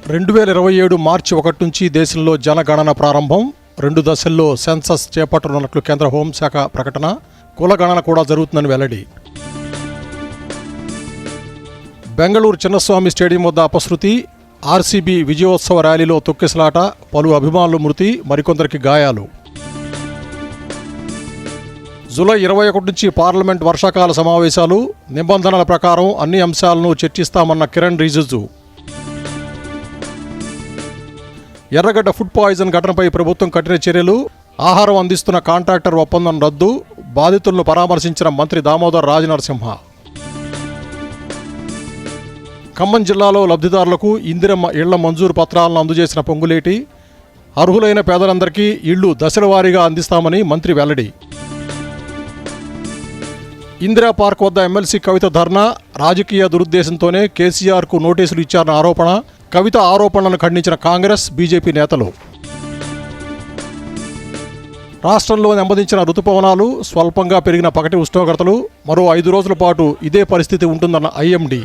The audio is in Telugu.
2027 మార్చి 1 నుంచి దేశంలో జనగణన ప్రారంభం. 2 దశల్లో సెన్సస్ చేపట్టనున్నట్లు కేంద్ర హోంశాఖ ప్రకటన. కులగణన కూడా జరుగుతుందని వెల్లడి. బెంగళూరు చిన్నస్వామి స్టేడియం వద్ద అపశృతి. ఆర్సీబీ విజయోత్సవ ర్యాలీలో తొక్కిసలాట. పలు అభిమానులు మృతి, మరికొందరికి గాయాలు. జూలై 21 నుంచి పార్లమెంట్ వర్షాకాల సమావేశాలు. నిబంధనల ప్రకారం అన్ని అంశాలను చర్చిస్తామన్న కిరణ్ రిజిజు. ఎర్రగడ్డ ఫుడ్ పాయిజన్ ఘటనపై ప్రభుత్వం కఠిన చర్యలు. ఆహారం అందిస్తున్న కాంట్రాక్టర్ ఒప్పందం రద్దు. బాధితులను పరామర్శించిన మంత్రి దామోదర్ రాజనరసింహ. ఖమ్మం జిల్లాలో లబ్ధిదారులకు ఇందిరమ్మ ఇళ్ల మంజూరు పత్రాలను అందజేసిన పొంగులేటి. అర్హులైన పేదలందరికీ ఇళ్లు దశల వారీగా అందిస్తామని మంత్రి వెల్లడి. ఇందిరా పార్క్ వద్ద ఎమ్మెల్సీ కవిత ధర్నా. రాజకీయ దురుద్దేశంతోనే కేసీఆర్కు నోటీసులు ఇచ్చారన్న ఆరోపణ. కవిత ఆరోపణలను ఖండించిన కాంగ్రెస్, బీజేపీ నేతలు. రాష్ట్రంలో నెమ్మదించిన రుతుపవనాలు. స్వల్పంగా పెరిగిన పగటి ఉష్ణోగ్రతలు. మరో 5 రోజుల పాటు ఇదే పరిస్థితి ఉంటుందన్న ఐఎండీ.